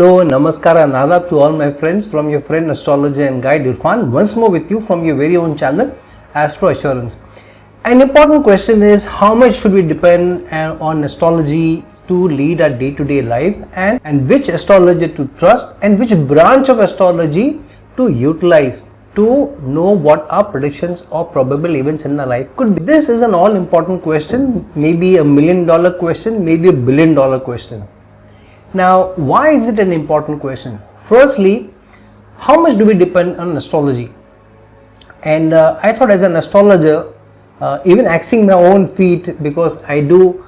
Hello, Namaskar and Adab to all my friends from your friend astrologer and guide Irfan, once more with you from your very own channel Astro Assurance. An important question is how much should we depend on astrology to lead our day-to-day life, and which astrologer to trust and which branch of astrology to utilize to know what our predictions or probable events in our life could be. This is an all-important question, maybe $1 million question, maybe $1 billion question. Now, why is it an important question? Firstly, how much do we depend on astrology? And I thought, as an astrologer, even axing my own feet, because I do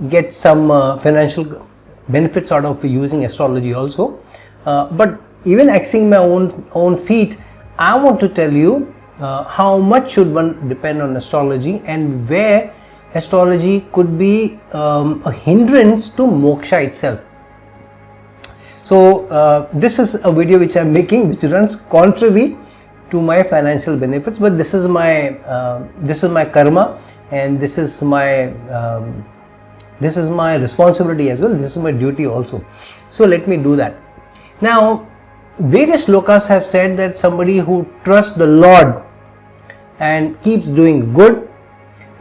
get some financial benefits out of using astrology also, but even axing my own feet, I want to tell you how much should one depend on astrology and where astrology could be a hindrance to moksha itself. So this is a video which I am making which runs contrary to my financial benefits, but this is my karma, and this is my responsibility as well. This is my duty also. So let me do that. Now, various shlokas have said that somebody who trusts the Lord and keeps doing good,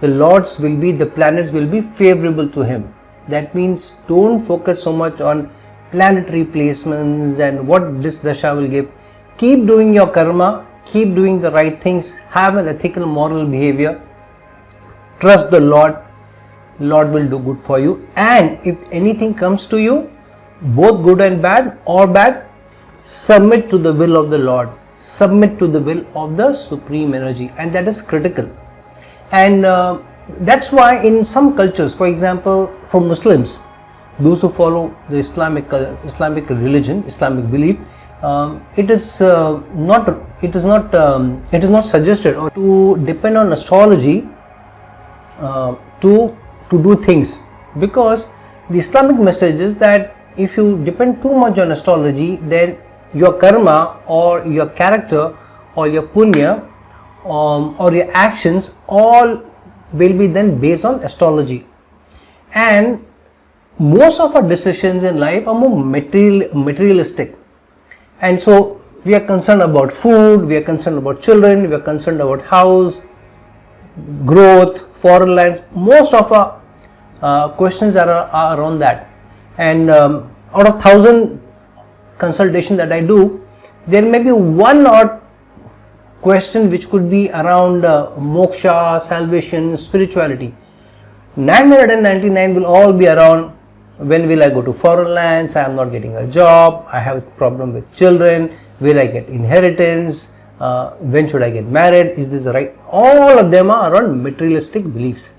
the planets will be favorable to him. That means don't focus so much on planetary placements and what this dasha will give. Keep doing your karma, keep doing the right things, have an ethical moral behavior, trust the Lord will do good for you. And if anything comes to you, both good and bad or bad, submit to the will of the Lord, submit to the will of the supreme energy, and that is critical. And that's why in some cultures, for example, for Muslims, those who follow the Islamic religion, Islamic belief, it is not suggested or to depend on astrology to do things, because the Islamic message is that if you depend too much on astrology, then your karma or your character or your punya or your actions all will be then based on astrology. And most of our decisions in life are more materialistic, and so we are concerned about food, we are concerned about children, we are concerned about house, growth, foreign lands. Most of our questions are around that. And out of 1,000 consultations that I do, there may be one or question which could be around moksha, salvation, spirituality. 999 will all be around when will I go to foreign lands, I am not getting a job, I have a problem with children, will I get inheritance, when should I get married, is this the right? All of them are around materialistic beliefs.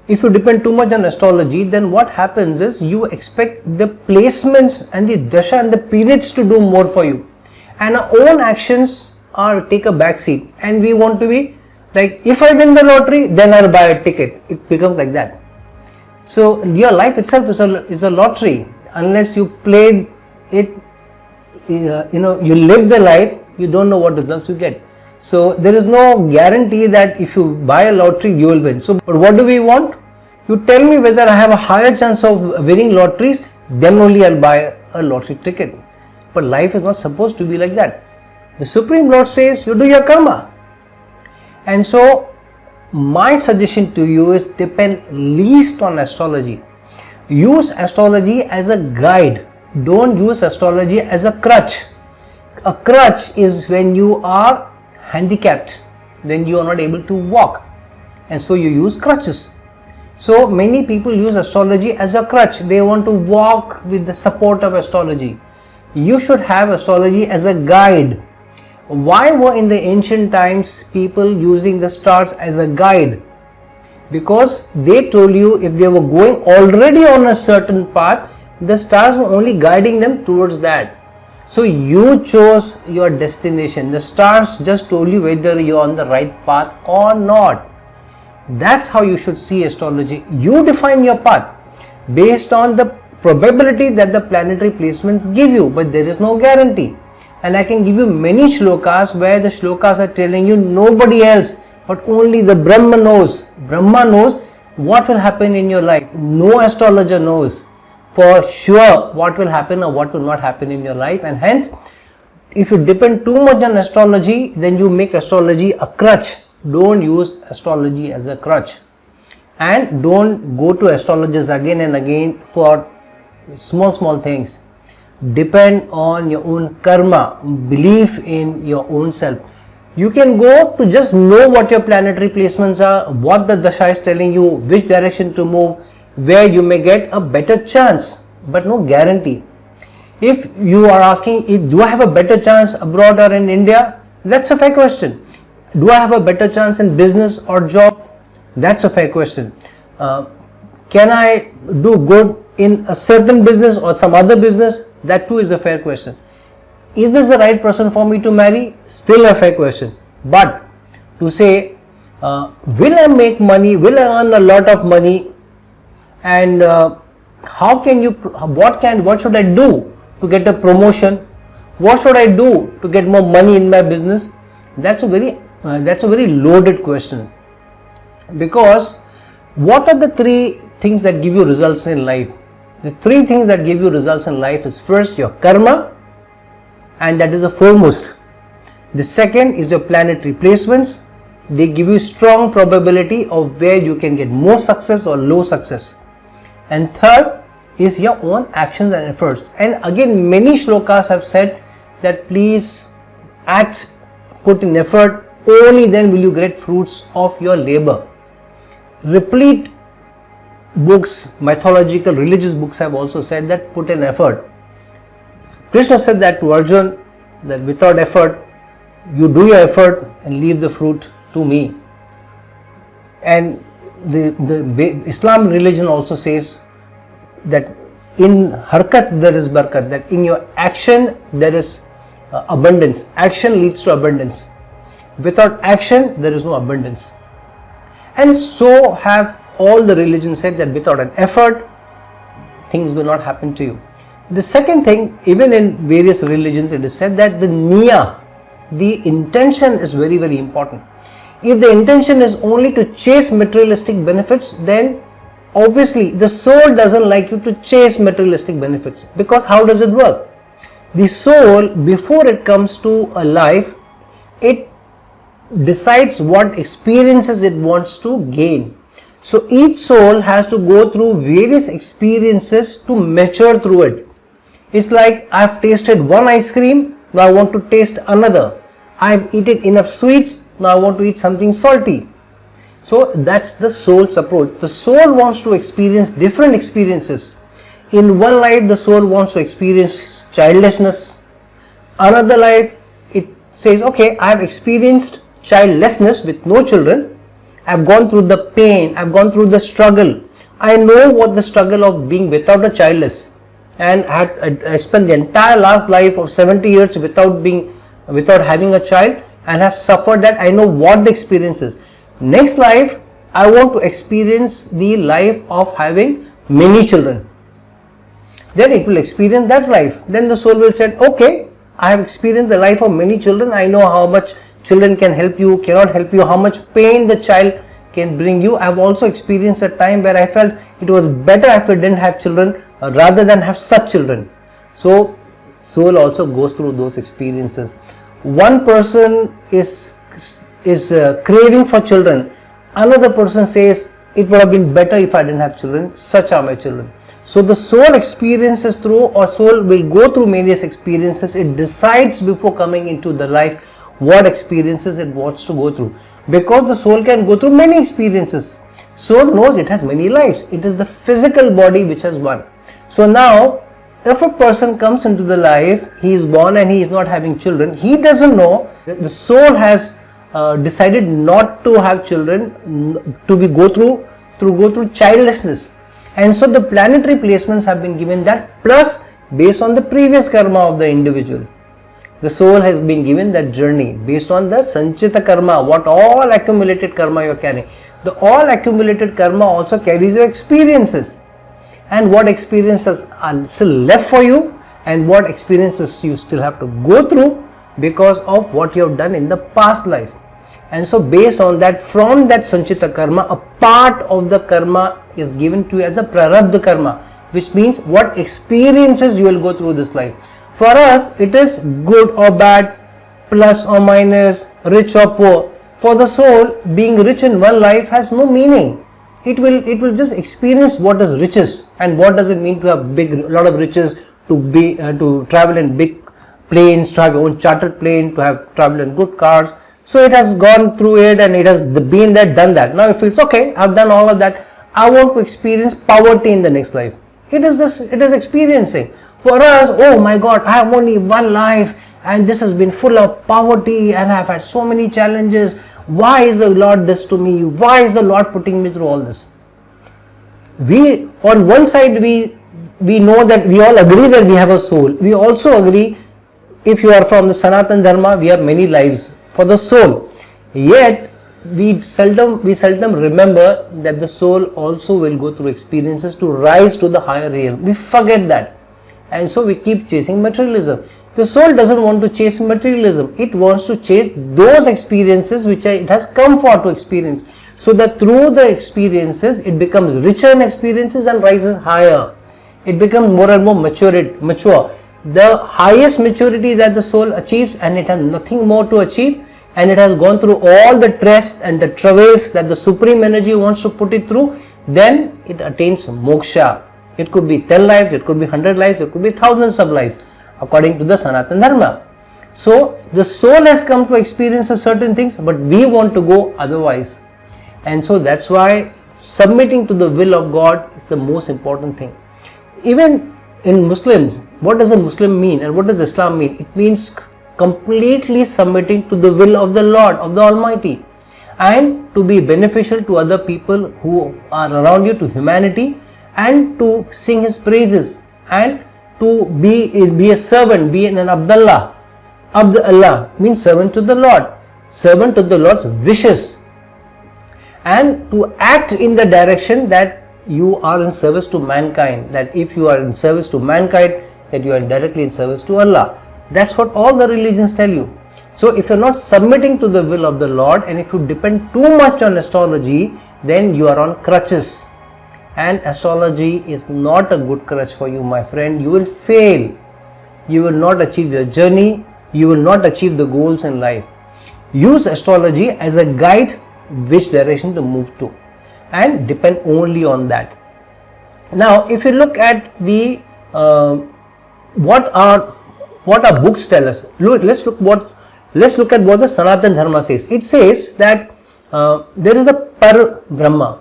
If you depend too much on astrology, then what happens is you expect the placements and the dasha and the periods to do more for you, and our own actions take a back seat, and we want to be like, if I win the lottery, then I'll buy a ticket. It becomes like that. So your life itself is a lottery. Unless you play it, you live the life, you don't know what results you get. So there is no guarantee that if you buy a lottery, you will win. So, but what do we want? You tell me whether I have a higher chance of winning lotteries, then only I'll buy a lottery ticket. But life is not supposed to be like that. The Supreme Lord says you do your karma. And so my suggestion to you is depend least on astrology. Use astrology as a guide. Don't use astrology as a crutch. A crutch is when you are handicapped, when you are not able to walk, and so you use crutches. So many people use astrology as a crutch. They want to walk with the support of astrology. You should have astrology as a guide. Why were in the ancient times people using the stars as a guide? Because they told you if they were going already on a certain path, the stars were only guiding them towards that. So you chose your destination. The stars just told you whether you're on the right path or not. That's how you should see astrology. You define your path based on the probability that the planetary placements give you, but there is no guarantee. And I can give you many shlokas where the shlokas are telling you nobody else but only the Brahma knows. Brahma knows what will happen in your life. No astrologer knows. for sure what will happen or what will not happen in your life. And hence, if you depend too much on astrology, then you make astrology a crutch. Don't use astrology as a crutch, and don't go to astrologers again and again for small things. Depend on your own karma, believe in your own self. You can go to just know what your planetary placements are, what the dasha is telling you, which direction to move, where you may get a better chance, but no guarantee. If you are asking, do I have a better chance abroad or in India? That's a fair question. Do I have a better chance in business or job? That's a fair question. Can I do good in a certain business or some other business? That too is a fair question. Is this the right person for me to marry? Still a fair question. But to say, will I make money? Will I earn a lot of money? And what should I do to get a promotion? What should I do to get more money in my business? That's a very loaded question. Because what are the three things that give you results in life? The three things that give you results in life is, first, your karma, and that is the foremost. The second is your planetary placements. They give you strong probability of where you can get more success or low success. And third is your own actions and efforts. And again, many shlokas have said that please act, put in effort, only then will you get fruits of your labor. Replete books, mythological, religious books have also said that put in effort. Krishna said that to Arjun, that without effort, you do your effort and leave the fruit to me. And the Islam religion also says that in harkat there is barakat, that in your action there is abundance. Action leads to abundance. Without action there is no abundance. And so have all the religions said that without an effort, things will not happen to you. The second thing, even in various religions, it is said that the niya, the intention is very, very important. If the intention is only to chase materialistic benefits, then obviously the soul doesn't like you to chase materialistic benefits, because how does it work? The soul, before it comes to a life, it decides what experiences it wants to gain. So each soul has to go through various experiences to mature through it. It's like, I've tasted one ice cream, now I want to taste another. I've eaten enough sweets, now I want to eat something salty. So that's the soul's approach. The soul wants to experience different experiences. In one life, the soul wants to experience childlessness. Another life, it says, okay, I have experienced childlessness with no children. I've gone through the pain, I've gone through the struggle. I know what the struggle of being without a child is. And I spent the entire last life of 70 years without having a child, and have suffered that. I know what the experience is. Next life, I want to experience the life of having many children. Then it will experience that life. Then the soul will say, okay, I have experienced the life of many children. I know how much children can help you, cannot help you, how much pain the child can bring you. I have also experienced a time where I felt it was better if I didn't have children rather than have such children. So soul also goes through those experiences. One person is craving for children. Another person says, it would have been better if I didn't have children. Such are my children. So the soul experiences through, or soul will go through various experiences. It decides before coming into the life what experiences it wants to go through. Because the soul can go through many experiences. Soul knows it has many lives. It is the physical body which has one. So now, if a person comes into the life, he is born and he is not having children, he doesn't know that the soul has decided not to have children, to go through childlessness. And so the planetary placements have been given that, plus based on the previous karma of the individual. The soul has been given that journey based on the sanchita karma, what all accumulated karma you are carrying. The all accumulated karma also carries your experiences. And what experiences are still left for you, and what experiences you still have to go through because of what you have done in the past life. And so based on that, from that sanchita karma, a part of the karma is given to you as the prarabdha karma. which means what experiences you will go through this life. For us, it is good or bad, plus or minus, rich or poor. For the soul, being rich in one life has no meaning. It will just experience what is riches, and what does it mean to have lot of riches, to travel in big planes, to have your own chartered plane, to have travel in good cars. So it has gone through it, and it has been there, done that. Now it feels okay, I've done all of that. I want to experience poverty in the next life. It is experiencing. For us, oh my God, I have only one life, and this has been full of poverty, and I've had so many challenges. Why is the Lord this to me? Why is the Lord putting me through all this? We, on one side, we know that we all agree that we have a soul. We also agree, if you are from the Sanatan Dharma, we have many lives for the soul. Yet we seldom remember that the soul also will go through experiences to rise to the higher realm. We forget that, and so we keep chasing materialism. The soul doesn't want to chase materialism. It wants to chase those experiences which it has come for to experience, so that through the experiences it becomes richer in experiences and rises higher. It becomes more and more mature. The highest maturity that the soul achieves, and it has nothing more to achieve, and it has gone through all the tests and the travails that the supreme energy wants to put it through, then it attains moksha. It could be 10 lives, it could be 100 lives, it could be thousands of lives, according to the Sanatan Dharma. So the soul has come to experience certain things, but we want to go otherwise. And so that's why submitting to the will of God is the most important thing. Even in Muslims, what does a Muslim mean and what does Islam mean? It means completely submitting to the will of the Lord, of the Almighty, and to be beneficial to other people who are around you, to humanity, and to sing His praises, and to be a servant, be an Abdullah. Abdullah means servant to the Lord, servant to the Lord's wishes, and to act in the direction that you are in service to mankind. That if you are in service to mankind, that you are directly in service to Allah. That's what all the religions tell you. So if you're not submitting to the will of the Lord, and if you depend too much on astrology, then you are on crutches. And astrology is not a good crutch for you, my friend. You will fail. You will not achieve your journey. You will not achieve the goals in life. Use astrology as a guide which direction to move to, and depend only on that. Now, if you look at the what our books tell us, let's look at what the Sanatan Dharma says. It says that there is a Par Brahma.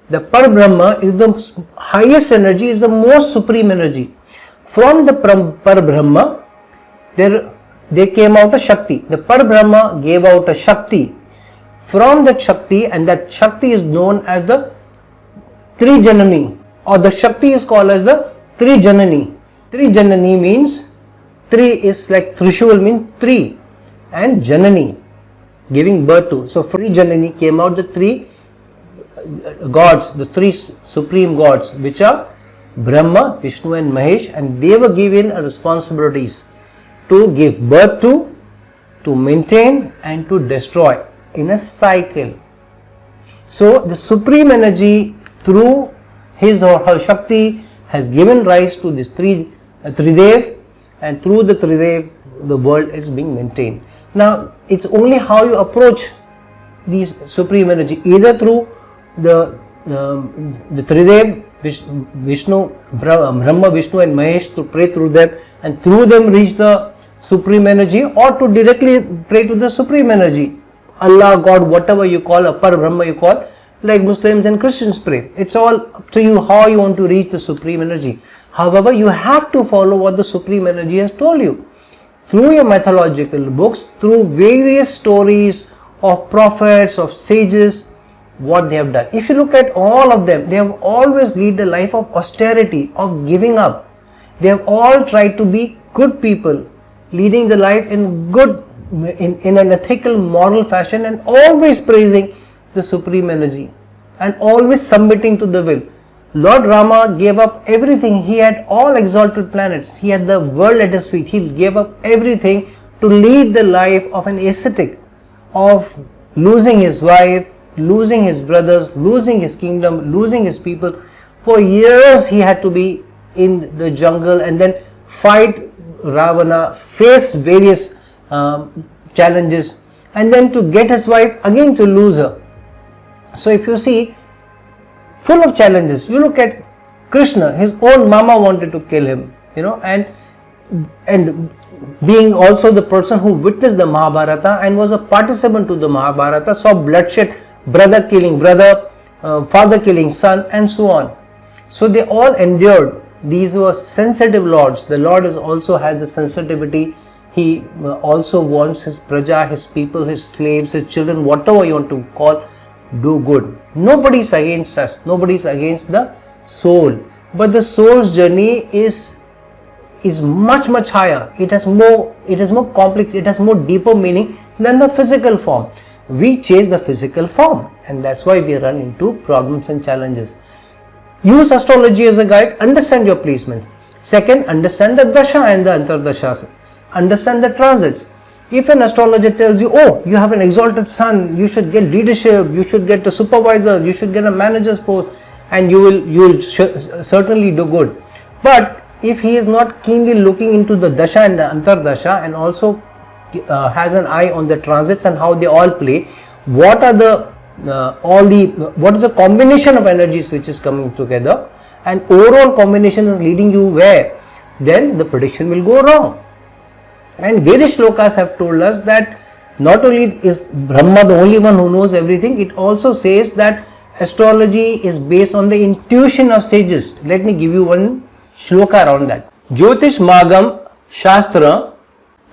The Par Brahma is the highest energy, is the most supreme energy. From the Par Brahma, there came out a Shakti. The Par Brahma gave out a Shakti. From that Shakti, and that Shakti is known as the Trijanani, or the Shakti is called as the Trijanani. Trijanani means, Tri is like Trishul means three, and Janani, giving birth to. So from Trijanani came out the three gods, the three supreme gods, which are Brahma, Vishnu and Mahesh, and they were given responsibilities to give birth to maintain and to destroy in a cycle. So the supreme energy through his or her Shakti has given rise to this Tridev, and through the Tridev the world is being maintained. Now it's only how you approach these supreme energy, either through the Tridev, Vishnu, Brahma, Vishnu and Mahesh, to pray through them and through them reach the supreme energy, or to directly pray to the supreme energy, Allah, God, whatever you call, Par Brahma you call, like Muslims and Christians pray. It's all up to you how you want to reach the supreme energy. However, you have to follow what the supreme energy has told you through your mythological books, through various stories of prophets, of sages, what they have done. If you look at all of them, they have always led a life of austerity, of giving up. They have all tried to be good people, leading the life in good, in an ethical, moral fashion, and always praising the supreme energy and always submitting to the will. Lord Rama gave up everything. He had all exalted planets. He had the world at his feet. He gave up everything to lead the life of an ascetic, of losing his wife, losing his brothers, losing his kingdom, losing his people. For years he had to be in the jungle and then fight Ravana, face various challenges, and then to get his wife, again to lose her. So if you see, full of challenges. You look at Krishna, his own mama wanted to kill him, and being also the person who witnessed the Mahabharata and was a participant to the Mahabharata, saw bloodshed, brother killing brother, father killing son, and so on. So they all endured. These were sensitive lords. The Lord also has the sensitivity. He also wants his praja, his people, his slaves, his children, whatever you want to call, do good. Nobody is against us. Nobody is against the soul. But the soul's journey is much higher. It has more complex, it has more deeper meaning than the physical form. We chase the physical form, and that's why we run into problems and challenges. Use astrology as a guide. Understand your placement. Second, understand the dasha and the antardashas. Understand the transits. If an astrologer tells you, oh, you have an exalted sun, you should get leadership, you should get a supervisor, you should get a manager's post, and you will certainly do good. But if he is not keenly looking into the dasha and the antardasha, and also has an eye on the transits and how they all play, what is the combination of energies which is coming together, and overall combination is leading you where, then the prediction will go wrong. And various shlokas have told us that not only is Brahma the only one who knows everything, it also says that astrology is based on the intuition of sages. Let me give you one shloka around that. Jyotish magam shastra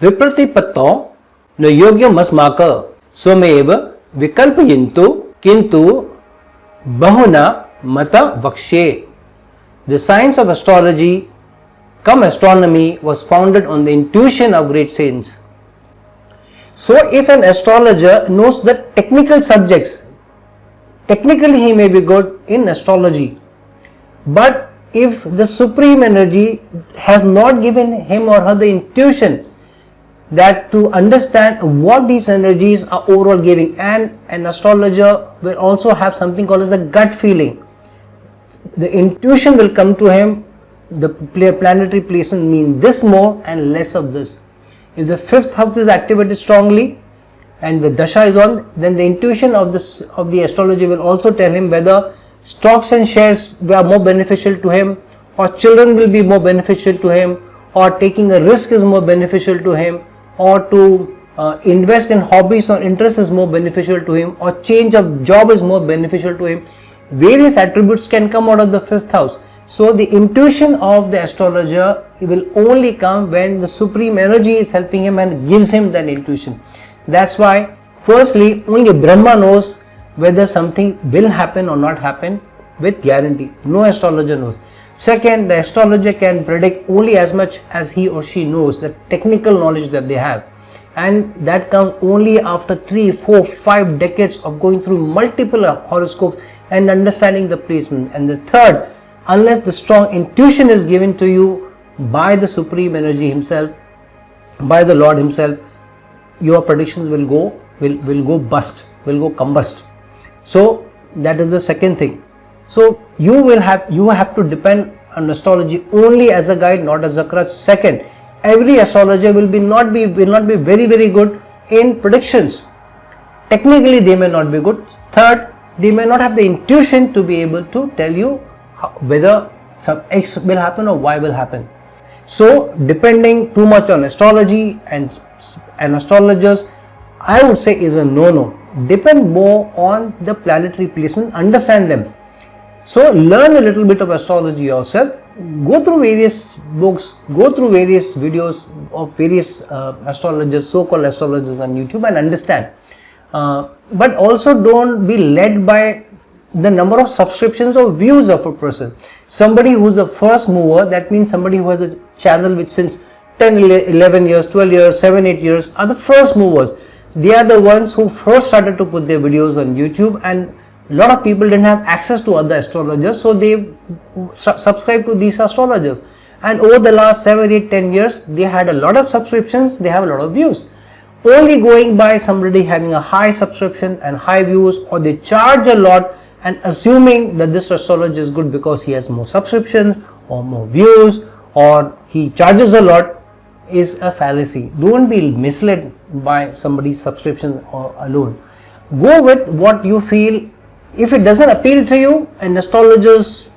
vipratipato na yogyam asmaka someva vikalpayantu kintu bahuna mata vakshe. The science of astrology cum astronomy was founded on the intuition of great saints. So if an astrologer knows the technical subjects, technically he may be good in astrology, but if the supreme energy has not given him or her the intuition that to understand what these energies are overall giving, and an astrologer will also have something called as a gut feeling. The intuition will come to him, the planetary placement mean this more and less of this. If the fifth house is activated strongly and the dasha is on, then the intuition of the astrology will also tell him whether stocks and shares are more beneficial to him, or children will be more beneficial to him, or taking a risk is more beneficial to him, or to invest in hobbies or interests is more beneficial to him, or change of job is more beneficial to him. Various attributes can come out of the fifth house. So the intuition of the astrologer will only come when the supreme energy is helping him and gives him that intuition. That's why firstly only Brahma knows whether something will happen or not happen with guarantee. No astrologer knows. Second, the astrologer can predict only as much as he or she knows, the technical knowledge that they have, and that comes only after 3, 4, 5 decades of going through multiple horoscopes and understanding the placement. And the third, unless the strong intuition is given to you by the supreme energy himself, by the Lord himself, your predictions will go bust, will go combust. So that is the second thing. So you have to depend on astrology only as a guide, not as a crutch. Second, every astrologer will not be very good in predictions. Technically they may not be good. Third, they may not have the intuition to be able to tell you whether some X will happen or Y will happen. So depending too much on astrology and astrologers, I would say, is a no-no. Depend more on the planetary placement, understand them. So learn a little bit of astrology yourself, go through various books, go through various videos of various astrologers, so-called astrologers on YouTube, and understand. But also don't be led by the number of subscriptions or views of a person. Somebody who is a first mover, that means somebody who has a channel which since 10, 11 years, 12 years, 7, 8 years are the first movers. They are the ones who first started to put their videos on YouTube, and a lot of people didn't have access to other astrologers, so they subscribed to these astrologers. And over the last 7, 8, 10 years, they had a lot of subscriptions, they have a lot of views. Only going by somebody having a high subscription and high views, or they charge a lot and assuming that this astrologer is good because he has more subscriptions or more views or he charges a lot is a fallacy. Don't be misled by somebody's subscription or alone. Go with what you feel. If it doesn't appeal to you, an astrologer's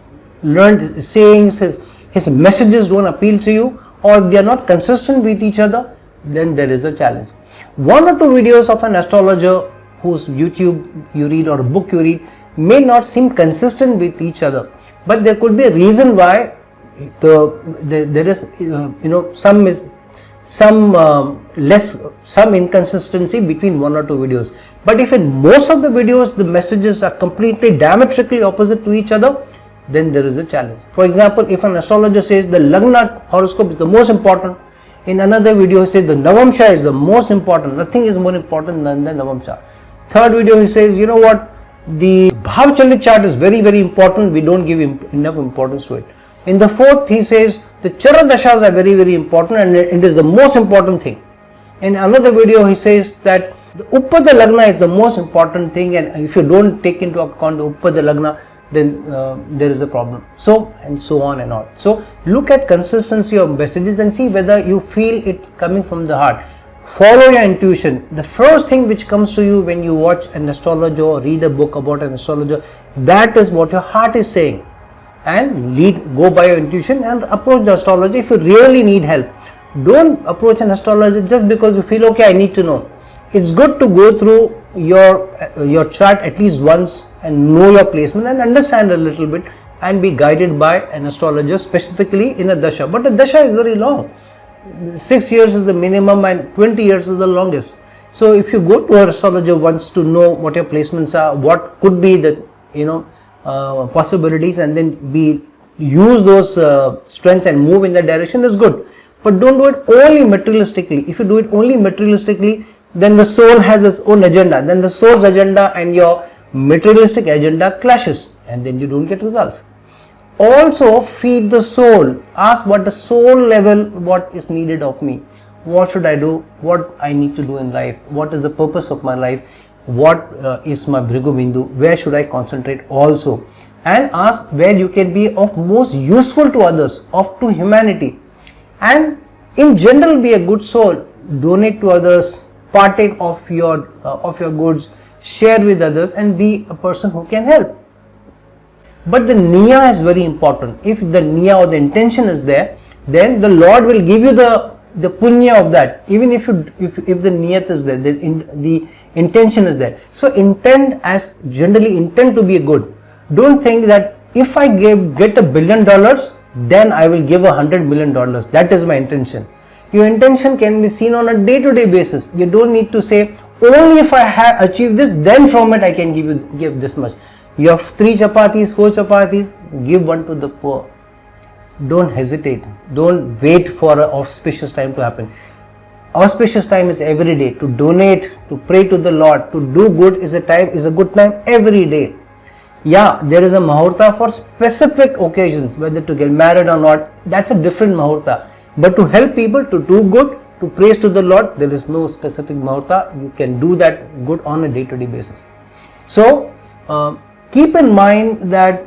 learned sayings, his messages don't appeal to you, or they are not consistent with each other, then there is a challenge. One or two videos of an astrologer whose YouTube you read or a book you read may not seem consistent with each other, but there could be a reason why there is some inconsistency between one or two videos. But if in most of the videos the messages are completely diametrically opposite to each other, then there is a challenge. For example, if an astrologer says the Lagna horoscope is the most important, in another video he says the Navamsha is the most important, nothing is more important than the Navamsha. Third video he says, you know what, the Bhavchalit chart is very important, we don't give enough importance to it. In the fourth he says the Charadashas are very important and it is the most important thing. In another video he says that the Uppada Lagna is the most important thing, and if you don't take into account the Uppada Lagna, then there is a problem. So and so on and on. So look at consistency of messages and see whether you feel it coming from the heart. Follow your intuition. The first thing which comes to you when you watch an astrologer or read a book about an astrologer, that is what your heart is saying. And go by your intuition and approach the astrologer if you really need help. Don't approach an astrologer just because you feel okay, I need to know. It's good to go through your chart at least once and know your placement and understand a little bit and be guided by an astrologer, specifically in a dasha. But a dasha is very long. 6 years is the minimum and 20 years is the longest. So if you go to an astrologer once to know what your placements are, what could be the possibilities, and then use those strengths and move in that direction, is good. But don't do it only materialistically. If you do it only materialistically, then the soul has its own agenda. Then the soul's agenda and your materialistic agenda clashes, and then you don't get results. Also feed the soul. Ask what the soul level, what is needed of me. What should I do? What I need to do in life? What is the purpose of my life? What is my Bhrigu Bindu? Where should I concentrate also? And ask where you can be of most useful to others, to humanity. And in general, be a good soul. Donate to others. Partake of your goods. Share with others and be a person who can help. But the niya is very important. If the niya or the intention is there, then the Lord will give you the punya of that. Even if the niyat is there, the intention is there. So generally intend to be good. Don't think that if I get $1 billion, then I will give $100 million. That is my intention. Your intention can be seen on a day-to-day basis. You don't need to say, only if I have achieved this, then from it I can give this much. You have 3 chapatis, 4 chapatis, give one to the poor. Don't hesitate. Don't wait for an auspicious time to happen. Auspicious time is every day. To donate, to pray to the Lord, to do good is a good time every day. Yeah, there is a Muhurta for specific occasions, whether to get married or not, that's a different Muhurta. But to help people, to do good, to praise to the Lord, there is no specific Muhurta. You can do that good on a day-to-day basis. So, keep in mind that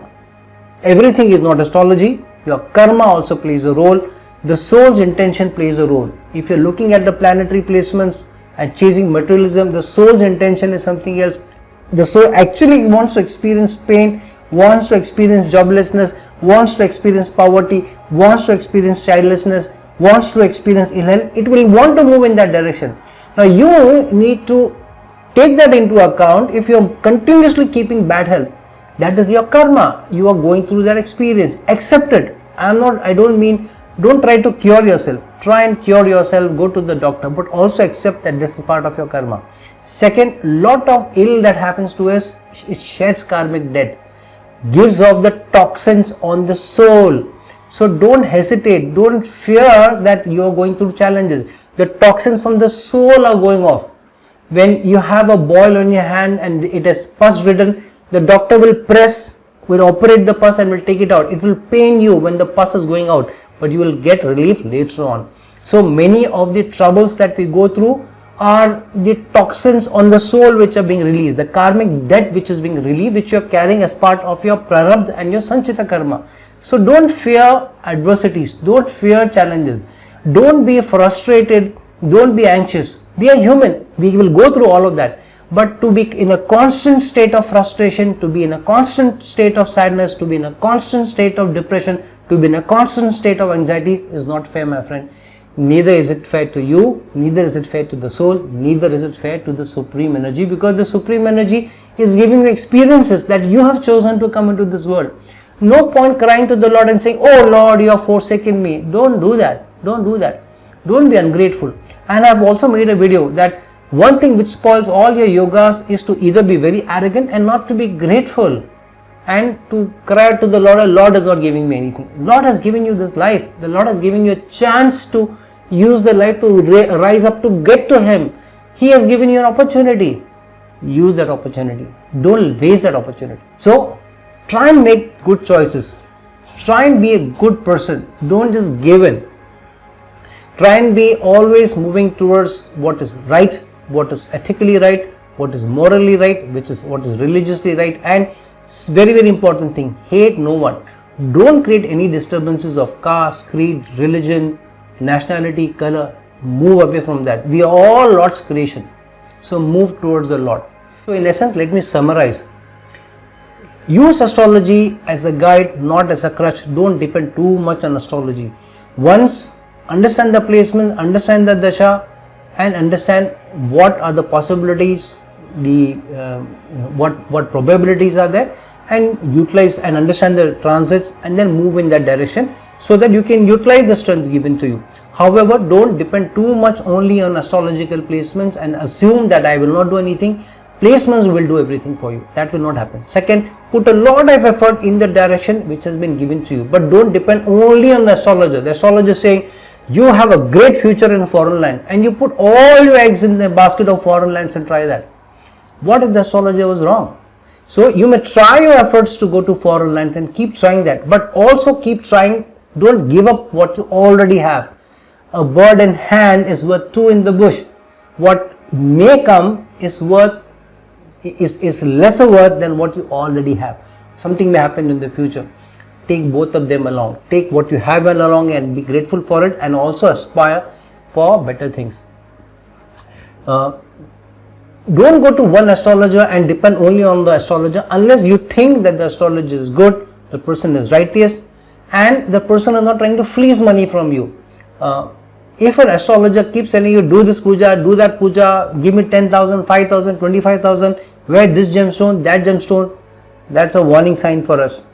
everything is not astrology. Your karma also plays a role. The soul's intention plays a role. If you're looking at the planetary placements and chasing materialism, the soul's intention is something else. The soul actually wants to experience pain, wants to experience joblessness, wants to experience poverty, wants to experience childlessness, wants to experience ill health. It will want to move in that direction. Now you need to take that into account. If you're continuously keeping bad health, that is your karma. You are going through that experience. Accept it. Don't try to cure yourself. Try and cure yourself, go to the doctor, but also accept that this is part of your karma. Second, lot of ill that happens to us, it sheds karmic debt, gives off the toxins on the soul. So don't hesitate, don't fear that you are going through challenges. The toxins from the soul are going off. When you have a boil on your hand and it is pus ridden, the doctor will operate the pus and will take it out. It will pain you when the pus is going out, but you will get relief later on. So many of the troubles that we go through are the toxins on the soul which are being released, the karmic debt which is being released, which you are carrying as part of your prarabdha and your sanchita karma. So don't fear adversities, don't fear challenges, don't be frustrated, don't be anxious. We are human, we will go through all of that. But to be in a constant state of frustration, to be in a constant state of sadness, to be in a constant state of depression, to be in a constant state of anxiety is not fair, my friend. Neither is it fair to you, neither is it fair to the soul, neither is it fair to the supreme energy, because the supreme energy is giving you experiences that you have chosen to come into this world. No point crying to the Lord and saying, oh Lord, you have forsaken me. Don't do that. Don't do that. Don't be ungrateful. And I have also made a video that one thing which spoils all your yogas is to either be very arrogant and not to be grateful, and to cry to the Lord, Lord is not giving me anything. Lord has given you this life. The Lord has given you a chance to use the life to rise up to get to Him. He has given you an opportunity. Use that opportunity. Don't waste that opportunity. So try and make good choices. Try and be a good person. Don't just give in. Try and be always moving towards what is right, what is ethically right, what is morally right, what is religiously right, and very, very important thing, hate no one. Don't create any disturbances of caste, creed, religion, nationality, color. Move away from that. We are all Lord's creation. So move towards the Lord. So in essence, let me summarize. Use astrology as a guide, not as a crutch. Don't depend too much on astrology. Once understand the placement, understand the dasha, and understand what are the possibilities, what probabilities are there, and utilize and understand the transits, and then move in that direction so that you can utilize the strength given to you. However, don't depend too much only on astrological placements and assume that I will not do anything. Placements will do everything for you. That will not happen. Second, put a lot of effort in the direction which has been given to you, but don't depend only on the astrologer. The astrologer is saying you have a great future in foreign land, and you put all your eggs in the basket of foreign lands and try that. What if the astrologer was wrong? So you may try your efforts to go to foreign lands and keep trying that, but also keep trying. Don't give up what you already have. A bird in hand is worth two in the bush. What may come is lesser worth than what you already have. Something may happen in the future. Take both of them along. Take what you have along and be grateful for it, and also aspire for better things. Don't go to one astrologer and depend only on the astrologer unless you think that the astrologer is good, the person is righteous, and the person is not trying to fleece money from you. If an astrologer keeps telling you, do this puja, do that puja, give me 10,000, 5,000, 25,000, wear this gemstone, that gemstone, that's a warning sign for us.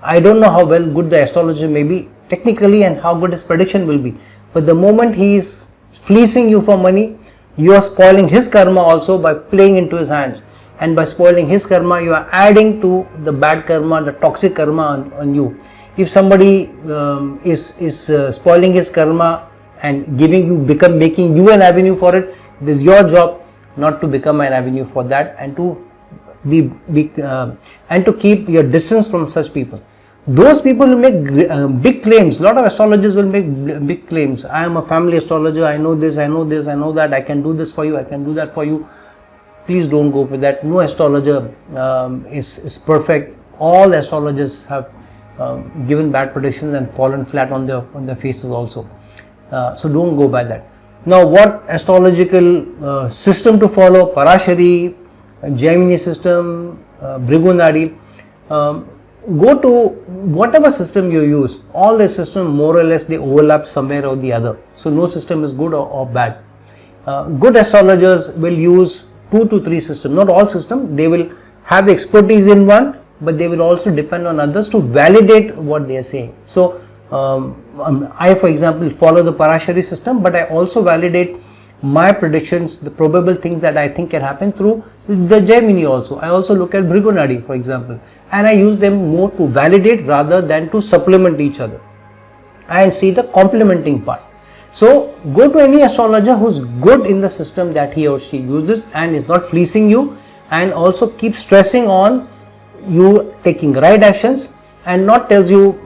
I don't know how good the astrologer may be technically and how good his prediction will be, but the moment he is fleecing you for money, you are spoiling his karma also by playing into his hands, and by spoiling his karma you are adding to the bad karma, the toxic karma on you. If somebody is spoiling his karma and making you an avenue for it, it is your job not to become an avenue for that, and to and to keep your distance from such people. Those people who make big claims, a lot of astrologers will make big claims. I am a family astrologer, I know this, I know this, I know that, I can do this for you, I can do that for you. Please don't go with that. No astrologer is perfect. All astrologers have given bad predictions and fallen flat on their faces also. So don't go by that. Now, what astrological system to follow? Parashari, Jaimini system, Bhrigu Nadi. Go to whatever system you use. All the systems more or less they overlap somewhere or the other. So no system is good or bad. Good astrologers will use 2 to 3 systems. Not all systems. They will have the expertise in one, but they will also depend on others to validate what they are saying. So I, for example, follow the Parashari system, but I also validate my predictions, the probable things that I think can happen through the Jaimini also. I also look at Bhrigu Nadi, for example, and I use them more to validate rather than to supplement each other and see the complementing part. So go to any astrologer who's good in the system that he or she uses and is not fleecing you, and also keep stressing on you taking right actions, and not tells you,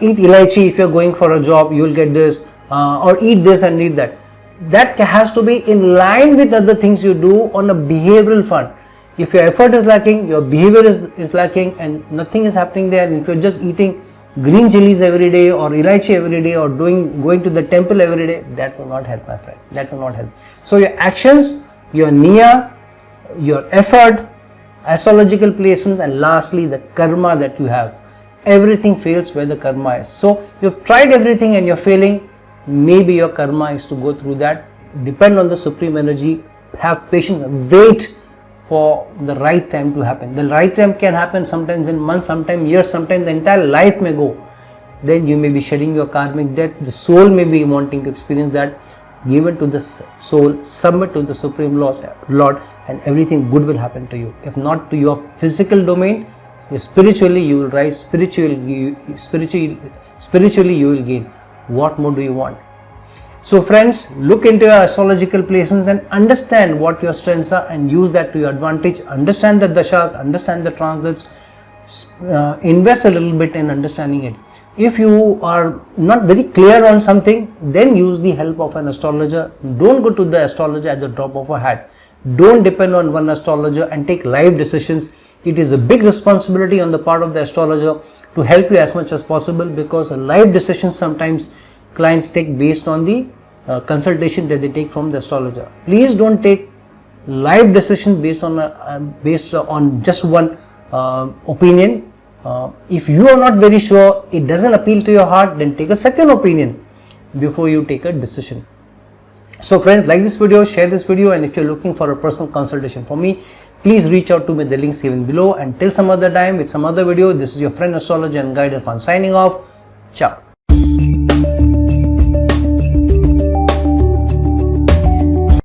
eat elaichi if you're going for a job, you will get this, or eat this and eat that. that has to be in line with other things you do on a behavioral front. If your effort is lacking, your behavior is lacking, and nothing is happening there, and if you're just eating green chilies every day or elaichi every day or going to the temple every day, that will not help, my friend. That will not help. So your actions, your niya, your effort, astrological placements, and lastly the karma that you have. Everything fails where the karma is. So you've tried everything and you're failing. Maybe your karma is to go through that. Depend on the supreme energy. Have patience. Wait for the right time to happen. The right time can happen sometimes in months, sometimes years, sometimes the entire life may go. Then you may be shedding your karmic debt. The soul may be wanting to experience that. Give it to the soul, submit to the Supreme Lord, and everything good will happen to you. If not to your physical domain, spiritually you will rise. Spiritually you will gain. What more do you want? So friends, look into your astrological placements and understand what your strengths are and use that to your advantage. Understand the dashas, understand the transits, invest a little bit in understanding it. If you are not very clear on something, then use the help of an astrologer. Don't go to the astrologer at the drop of a hat. Don't depend on one astrologer and take live decisions. It is a big responsibility on the part of the astrologer to help you as much as possible, because a live decision sometimes clients take based on the consultation that they take from the astrologer. Please don't take live decisions based on just one opinion. If you are not very sure, it doesn't appeal to your heart, then take a second opinion before you take a decision. So friends, like this video, share this video, and if you're looking for a personal consultation for me, please reach out to me, the links given below. And till some other time with some other video, this is your friend astrologer and guide Irfan signing off. Ciao.